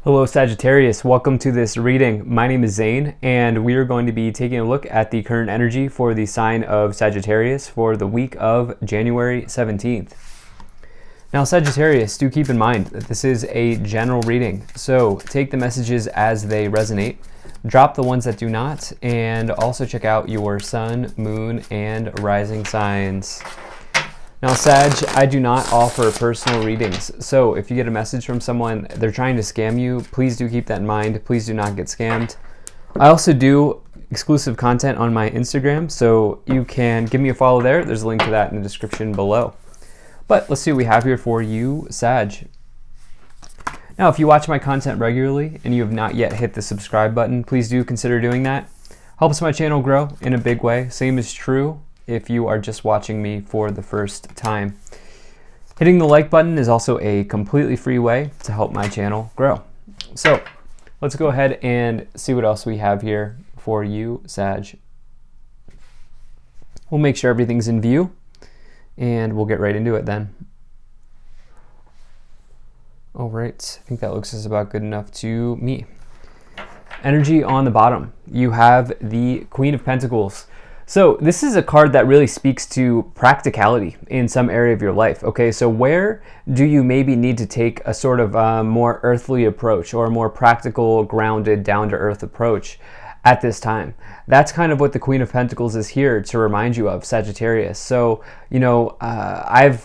Hello Sagittarius, welcome to this reading. My name is Zane and we are going to be taking a look at the current energy for the sign of Sagittarius for the week of January 17th. Now Sagittarius, do keep in mind that this is a general reading, so take the messages as they resonate, drop the ones that do not, and also check out your sun, moon, and rising signs. Now Sag, I do not offer personal readings, so if you get a message from someone, they're trying to scam you, please do keep that in mind. Please do not get scammed. I also do exclusive content on my Instagram, so you can give me a follow there. There's a link to that in the description below. But let's see what we have here for you, Sag. Now, if you watch my content regularly and you have not yet hit the subscribe button, please do consider doing that. Helps my channel grow in a big way. Same is true if you are just watching me for the first time. Hitting the like button is also a completely free way to help my channel grow. So let's go ahead and see what else we have here for you, Sag. We'll make sure everything's in view and we'll get right into it then. All right, I think that looks just about good enough to me. Energy on the bottom, you have the Queen of Pentacles. So this is a card that really speaks to practicality in some area of your life. Okay, so where do you maybe need to take a sort of more earthly approach or a more practical, grounded, down-to-earth approach at this time? That's kind of what the Queen of Pentacles is here to remind you of, Sagittarius. So, you know, I'm a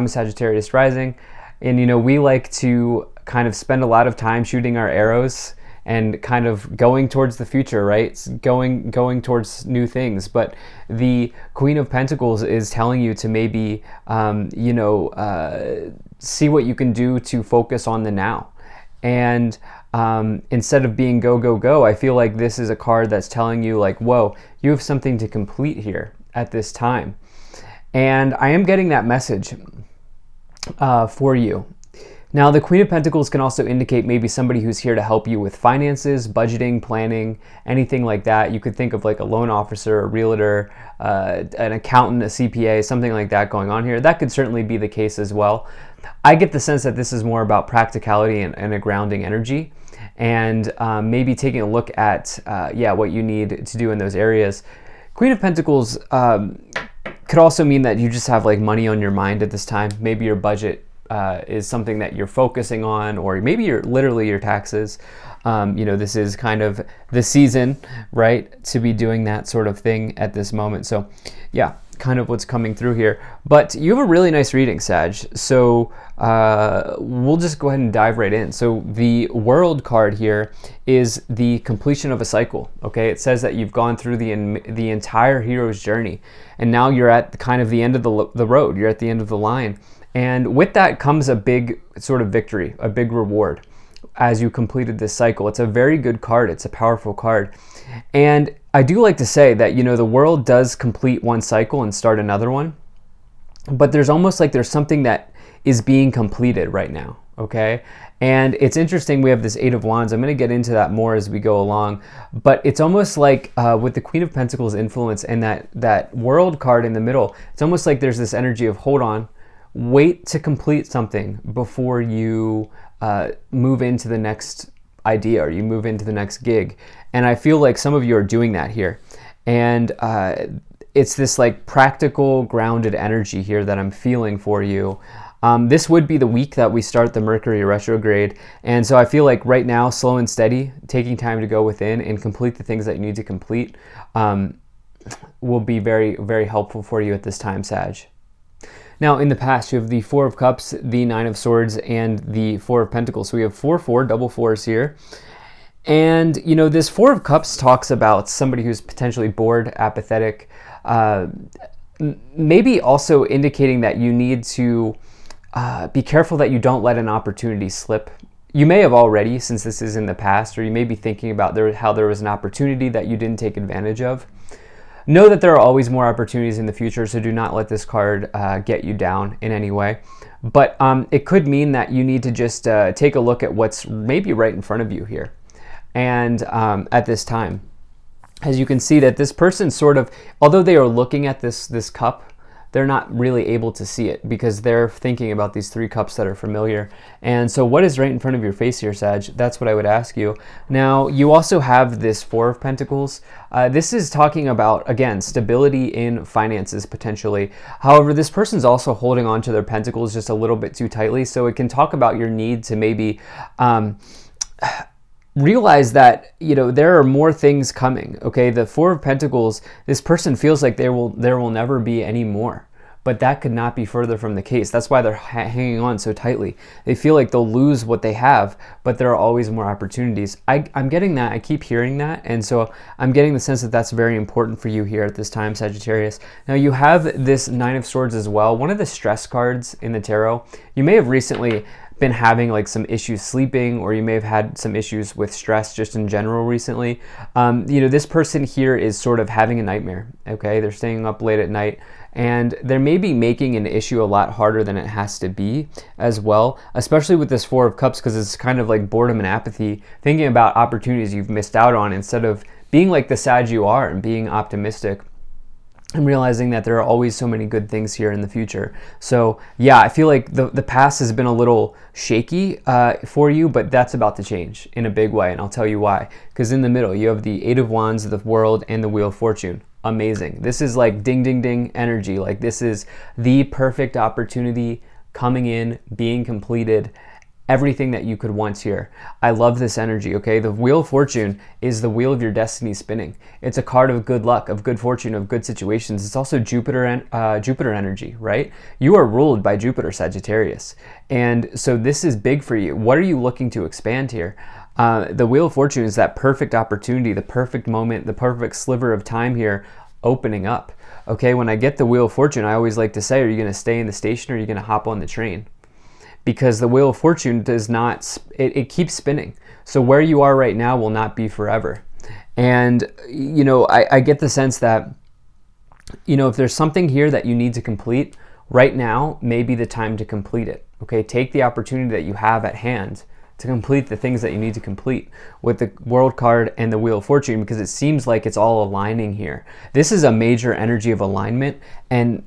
Sagittarius rising, and, you know, we like to kind of spend a lot of time shooting our arrows and kind of going towards the future, right? Going towards new things. But the Queen of Pentacles is telling you to maybe, see what you can do to focus on the now. And instead of being go, go, go, I feel like this is a card that's telling you like, whoa, you have something to complete here at this time. And I am getting that message for you. Now, the Queen of Pentacles can also indicate maybe somebody who's here to help you with finances, budgeting, planning, anything like that. You could think of like a loan officer, a realtor, an accountant, a CPA, something like that going on here. That could certainly be the case as well. I get the sense that this is more about practicality and a grounding energy, and maybe taking a look at, what you need to do in those areas. Queen of Pentacles could also mean that you just have like money on your mind at this time. Maybe your budget is something that you're focusing on, or maybe you're literally your taxes. This is kind of the season, right, to be doing that sort of thing at this moment. So yeah, kind of what's coming through here. But you have a really nice reading, Sag. So we'll just go ahead and dive right in. So the World card here is the completion of a cycle. Okay, it says that you've gone through the entire hero's journey, and now you're at kind of the end of the road. You're at the end of the line. And with that comes a big sort of victory, a big reward as you completed this cycle. It's a very good card. It's a powerful card. And I do like to say that, you know, the world does complete one cycle and start another one, but there's almost like there's something that is being completed right now, okay? And it's interesting, we have this Eight of Wands. I'm going to get into that more as we go along, but it's almost like with the Queen of Pentacles influence and that World card in the middle, it's almost like there's this energy of hold on, wait to complete something before you move into the next idea or you move into the next gig. And I feel like some of you are doing that here. And it's this like practical, grounded energy here that I'm feeling for you. This would be the week that we start the Mercury retrograde. And so I feel like right now, slow and steady, taking time to go within and complete the things that you need to complete will be very, very helpful for you at this time, Sag. Now, in the past, you have the Four of Cups, the Nine of Swords, and the Four of Pentacles. So we have 4-4, double fours here. And, you know, this Four of Cups talks about somebody who's potentially bored, apathetic, maybe also indicating that you need to be careful that you don't let an opportunity slip. You may have already, since this is in the past, or you may be thinking about how there was an opportunity that you didn't take advantage of. Know that there are always more opportunities in the future, so do not let this card get you down in any way. But it could mean that you need to just take a look at what's maybe right in front of you here. And at this time, as you can see that this person sort of, although they are looking at this cup, they're not really able to see it because they're thinking about these 3 cups that are familiar. And so what is right in front of your face here, Sag? That's what I would ask you. Now, you also have this 4 of Pentacles. This is talking about, again, stability in finances potentially. However, this person's also holding on to their pentacles just a little bit too tightly. So it can talk about your need to maybe realize that, you know, there are more things coming. Okay, the 4 of Pentacles, this person feels like there will never be any more, but that could not be further from the case. That's why they're hanging on so tightly. They feel like they'll lose what they have, but there are always more opportunities. I'm getting that. I keep hearing that, and so I'm getting the sense that that's very important for you here at this time, Sagittarius. Now, you have this 9 of Swords as well, one of the stress cards in the tarot. You may have recently been having like some issues sleeping, or you may have had some issues with stress just in general recently. You know, this person here is sort of having a nightmare. Okay, they're staying up late at night, and they're maybe making an issue a lot harder than it has to be as well, especially with this 4 of Cups, because it's kind of like boredom and apathy, thinking about opportunities you've missed out on instead of being like the Sag you are and being optimistic. I'm realizing that there are always so many good things here in the future. So yeah, I feel like the past has been a little shaky for you, but that's about to change in a big way, and I'll tell you why. Because in the middle, you have the 8 of Wands, the World, and the Wheel of Fortune. Amazing. This is like ding, ding, ding energy. Like this is the perfect opportunity coming in, being completed, everything that you could want here. I love this energy, okay? The Wheel of Fortune is the wheel of your destiny spinning. It's a card of good luck, of good fortune, of good situations. It's also Jupiter energy, right? You are ruled by Jupiter, Sagittarius. And so this is big for you. What are you looking to expand here? The Wheel of Fortune is that perfect opportunity, the perfect moment, the perfect sliver of time here opening up. Okay, when I get the Wheel of Fortune, I always like to say, are you going to stay in the station or are you going to hop on the train? Because the Wheel of Fortune does not, it keeps spinning. So where you are right now will not be forever. And, you know, I get the sense that, you know, if there's something here that you need to complete, right now may be the time to complete it. Okay, take the opportunity that you have at hand to complete the things that you need to complete with the World card and the Wheel of Fortune, because it seems like it's all aligning here. This is a major energy of alignment, and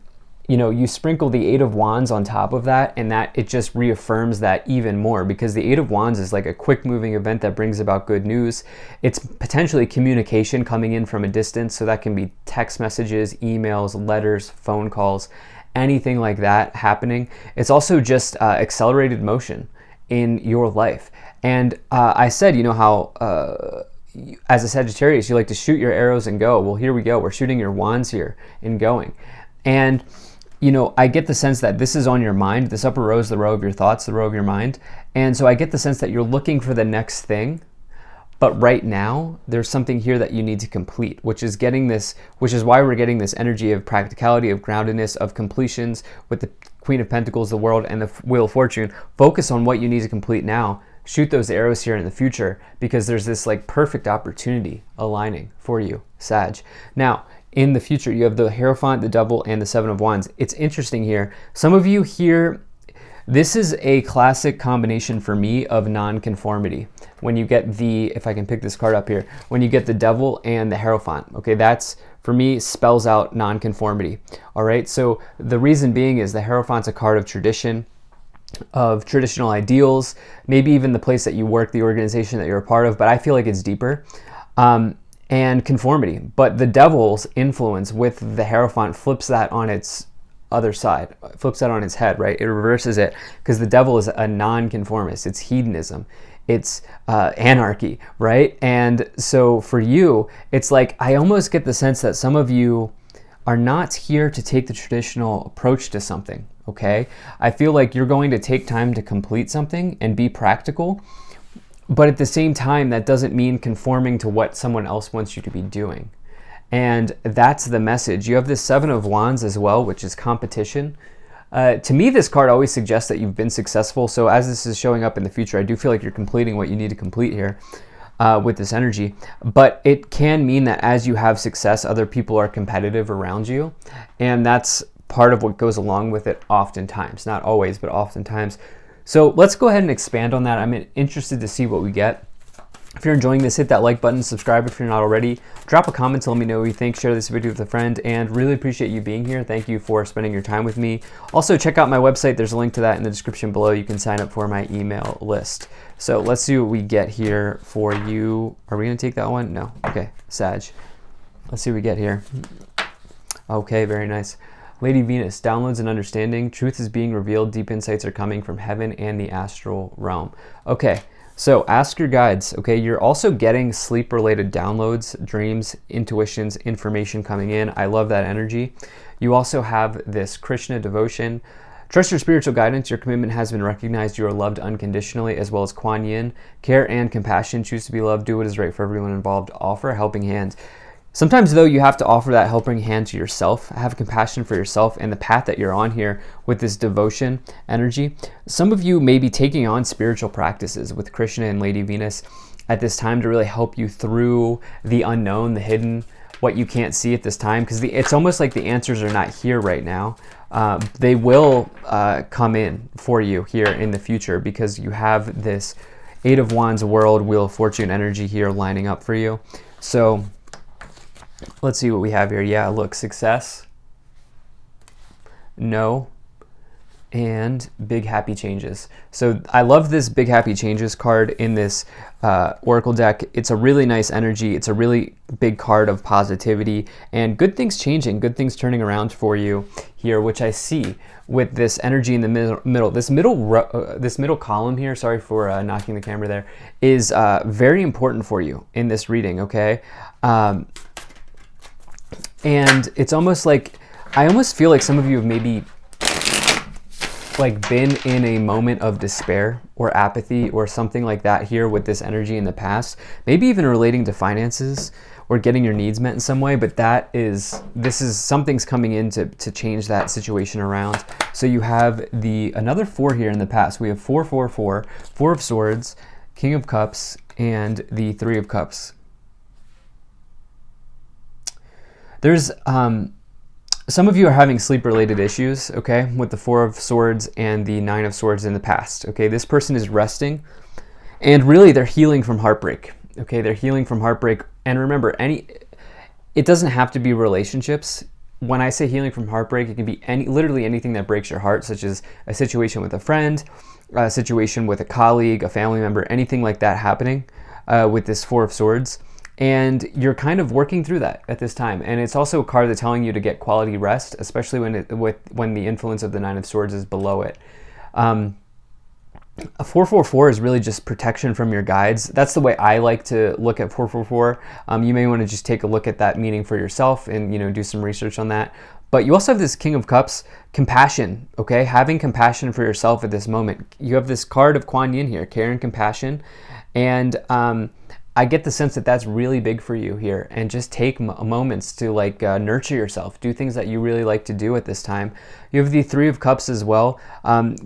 you know, you sprinkle the 8 of Wands on top of that, and that it just reaffirms that even more, because the 8 of Wands is like a quick moving event that brings about good news. It's potentially communication coming in from a distance, so that can be text messages, emails, letters, phone calls, anything like that happening. It's also just accelerated motion in your life. And I said, you know how as a Sagittarius, you like to shoot your arrows and go. Well, here we go. We're shooting your wands here and going. And you know, I get the sense that this is on your mind. This upper row is the row of your thoughts, the row of your mind. And so I get the sense that you're looking for the next thing, but right now there's something here that you need to complete, which is why we're getting this energy of practicality, of groundedness, of completions with the Queen of Pentacles, the World, and the Wheel of Fortune. Focus on what you need to complete now. Shoot those arrows here in the future, because there's this like perfect opportunity aligning for you, Sag. Now, in the future, you have the Hierophant, the Devil, and the 7 of Wands. It's interesting here. Some of you here, this is a classic combination for me of non-conformity. When you get the, if I can pick this card up here, when you get the Devil and the Hierophant, okay, that's, for me, spells out non-conformity. All right, so the reason being is the Hierophant's a card of tradition, of traditional ideals, maybe even the place that you work, the organization that you're a part of, but I feel like it's deeper. And conformity. But the Devil's influence with the Hierophant flips that on its other side, flips that on its head, right? It reverses it, because the Devil is a non-conformist. It's hedonism. It's anarchy, right? And so for you, it's like, I almost get the sense that some of you are not here to take the traditional approach to something, okay? I feel like you're going to take time to complete something and be practical, but at the same time, that doesn't mean conforming to what someone else wants you to be doing. And that's the message. You have this 7 of Wands as well, which is competition. To me, this card always suggests that you've been successful. So as this is showing up in the future, I do feel like you're completing what you need to complete here with this energy. But it can mean that as you have success, other people are competitive around you. And that's part of what goes along with it oftentimes. Not always, but oftentimes. So let's go ahead and expand on that. I'm interested to see what we get. If you're enjoying this, hit that like button, subscribe if you're not already, drop a comment to let me know what you think, share this video with a friend, and really appreciate you being here. Thank you for spending your time with me. Also, check out my website. There's a link to that in the description below. You can sign up for my email list. So let's see what we get here for you. Are we gonna take that one? No, okay, Sag. Let's see what we get here. Okay, very nice. Lady Venus, downloads and understanding. Truth is being revealed. Deep insights are coming from heaven and the astral realm. Okay. So ask your guides, okay? You're also getting sleep-related downloads, dreams, intuitions, information coming in. I love that energy. You also have this Krishna devotion. Trust your spiritual guidance. Your commitment has been recognized. You are loved unconditionally, as well as Kuan Yin. Care and compassion. Choose to be loved. Do what is right for everyone involved. Offer a helping hand. Sometimes, though, you have to offer that helping hand to yourself. Have compassion for yourself and the path that you're on here with this devotion energy. Some of you may be taking on spiritual practices with Krishna and Lady Venus at this time to really help you through the unknown, the hidden, what you can't see at this time, because it's almost like the answers are not here right now. They will come in for you here in the future, because you have this Eight of Wands world, Wheel of Fortune energy here lining up for you. So let's see what we have here. Yeah, look, success, no, and big happy changes. So I love this big happy changes card in this Oracle deck. It's a really nice energy. It's a really big card of positivity and good things changing, good things turning around for you here, which I see with this energy in the middle. This middle column here, sorry for knocking the camera there, is very important for you in this reading, okay? And it's almost like, I almost feel like some of you have maybe like been in a moment of despair or apathy or something like that here with this energy in the past, maybe even relating to finances or getting your needs met in some way, but something's coming in to change that situation around. So you have another 4 here in the past. We have 4, 4, 4, 4 of Swords, King of Cups, and the 3 of Cups. There's some of you are having sleep-related issues, okay, with the 4 of Swords and the 9 of Swords in the past, okay? This person is resting, and really they're healing from heartbreak, okay? They're healing from heartbreak, and remember, it doesn't have to be relationships. When I say healing from heartbreak, it can be literally anything that breaks your heart, such as a situation with a friend, a situation with a colleague, a family member, anything like that happening with this 4 of Swords. And you're kind of working through that at this time. And it's also a card that's telling you to get quality rest, especially when the influence of the 9 of Swords is below it. A 444 is really just protection from your guides. That's the way I like to look at 444. You may want to just take a look at that meaning for yourself and do some research on that. But you also have this King of Cups, compassion, okay? Having compassion for yourself at this moment. You have this card of Kuan Yin here, care and compassion. And I get the sense that that's really big for you here, and just take moments to nurture yourself, do things that you really like to do at this time. You have the 3 of Cups as well.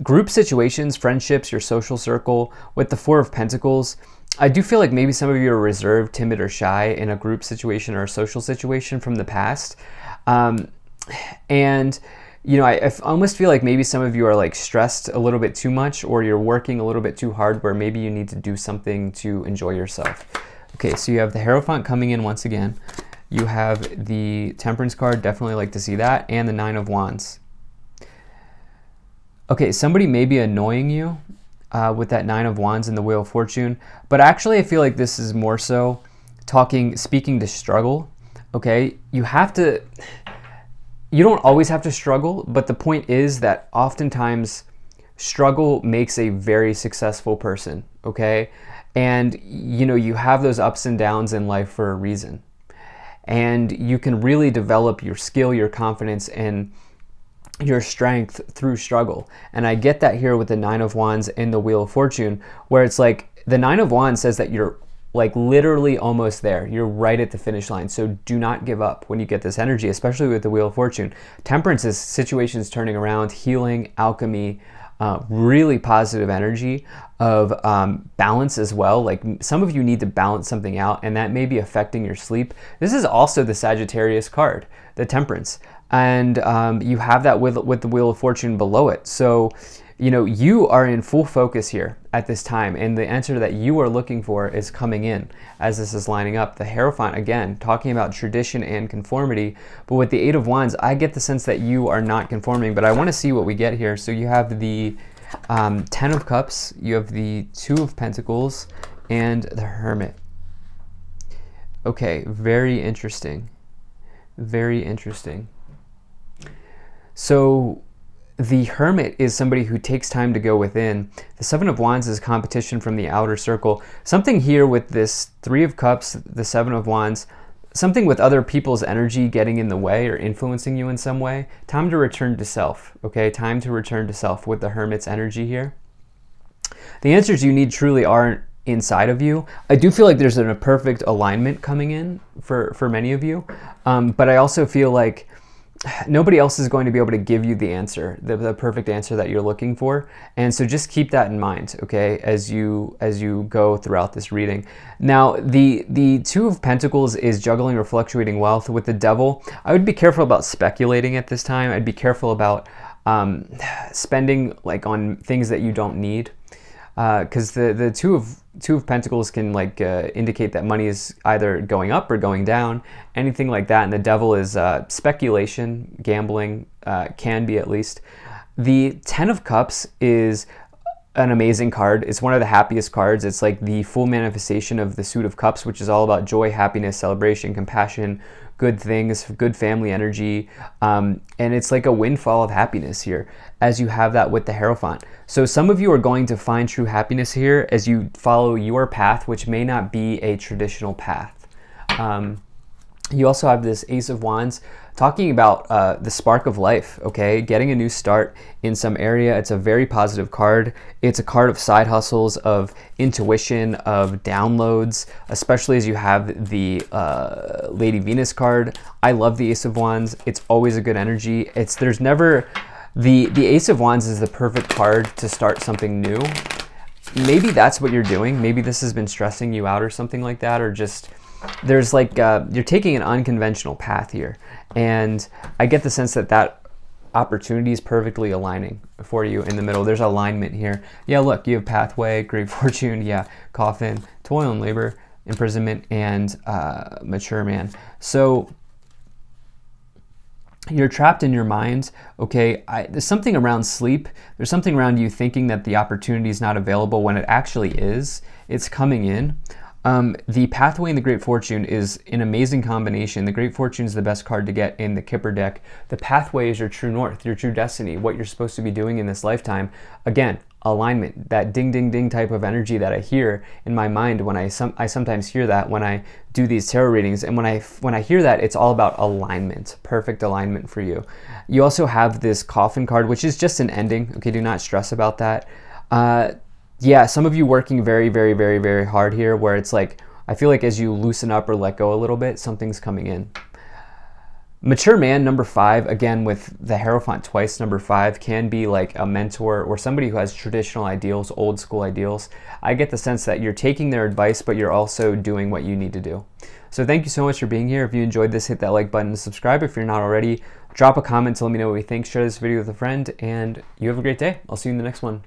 Group situations, friendships, your social circle. With the 4 of Pentacles, I do feel like maybe some of you are reserved, timid, or shy in a group situation or a social situation from the past. And I almost feel like maybe some of you are stressed a little bit too much, or you're working a little bit too hard where maybe you need to do something to enjoy yourself. Okay, so you have the Hierophant coming in once again. You have the Temperance card, definitely like to see that, and the 9 of Wands. Okay, somebody may be annoying you with that 9 of Wands and the Wheel of Fortune, but actually I feel like this is more so speaking to struggle, okay? You don't always have to struggle, but the point is that oftentimes struggle makes a very successful person, okay? And you have those ups and downs in life for a reason. And you can really develop your skill, your confidence, and your strength through struggle. And I get that here with the 9 of Wands and the Wheel of Fortune, where it's like the 9 of Wands says that you're literally almost there. You're right at the finish line. So do not give up when you get this energy, especially with the Wheel of Fortune. Temperance is situations turning around, healing, alchemy, really positive energy of balance as well. Some of you need to balance something out, and that may be affecting your sleep. This is also the Sagittarius card, the Temperance. And you have that with the Wheel of Fortune below it. So you know, you are in full focus here at this time, and the answer that you are looking for is coming in as this is lining up. The Hierophant, again, talking about tradition and conformity, but with the Eight of Wands, I get the sense that you are not conforming, but I want to see what we get here. So you have the Ten of Cups, you have the Two of Pentacles, and the Hermit. Okay, very interesting. Very interesting. So the Hermit is somebody who takes time to go within. The Seven of Wands is competition from the outer circle. Something here with this Three of Cups, the Seven of Wands, something with other people's energy getting in the way or influencing you in some way. Time to return to self, okay? Time to return to self with the Hermit's energy here. The answers you need truly aren't inside of you. I do feel like there's a perfect alignment coming in for many of you, but I also feel like nobody else is going to be able to give you the answer, the perfect answer that you're looking for. And so just keep that in mind, okay, as you go throughout this reading. Now, the Two of Pentacles is juggling or fluctuating wealth. With the Devil, I would be careful about speculating at this time. I'd be careful about spending like on things that you don't need, because the Two of Pentacles can like indicate that money is either going up or going down, anything like that. And the Devil is speculation, gambling, can be at least. The Ten of Cups is an amazing card. It's one of the happiest cards. It's like the full manifestation of the Suit of Cups, which is all about joy, happiness, celebration, compassion, good things, good family energy, and it's like a windfall of happiness here as you have that with the Hierophant. So some of you are going to find true happiness here as you follow your path, which may not be a traditional path. You also have this Ace of Wands talking about the spark of life, okay? Getting a new start in some area. It's a very positive card. It's a card of side hustles, of intuition, of downloads, especially as you have the Lady Venus card. I love the Ace of Wands. It's always a good energy. There's never, the Ace of Wands is the perfect card to start something new. Maybe that's what you're doing. Maybe this has been stressing you out or something like that, or just there's like you're taking an unconventional path here, and I get the sense that that opportunity is perfectly aligning for you in the middle. There's alignment here. Yeah, look, you have pathway, great fortune, yeah, coffin, toil and labor, imprisonment, and mature man. So you're trapped in your mind, okay? There's something around sleep. There's something around you thinking that the opportunity is not available when it actually is. It's coming in. The Pathway and the Great Fortune is an amazing combination. The Great Fortune is the best card to get in the Kipper deck. The Pathway is your true north, your true destiny, what you're supposed to be doing in this lifetime. Again, alignment, that ding, ding, ding type of energy that I hear in my mind when I sometimes hear that when I do these tarot readings. And when I hear that, it's all about alignment, perfect alignment for you. You also have this Coffin card, which is just an ending. Okay, do not stress about that. Yeah, some of you working very, very, very, very hard here, where it's like, I feel like as you loosen up or let go a little bit, something's coming in. Mature man, number 5, again with the Hierophant twice, number 5, can be like a mentor or somebody who has traditional ideals, old school ideals. I get the sense that you're taking their advice, but you're also doing what you need to do. So thank you so much for being here. If you enjoyed this, hit that like button and subscribe if you're not already. Drop a comment to let me know what you think. Share this video with a friend, and you have a great day. I'll see you in the next one.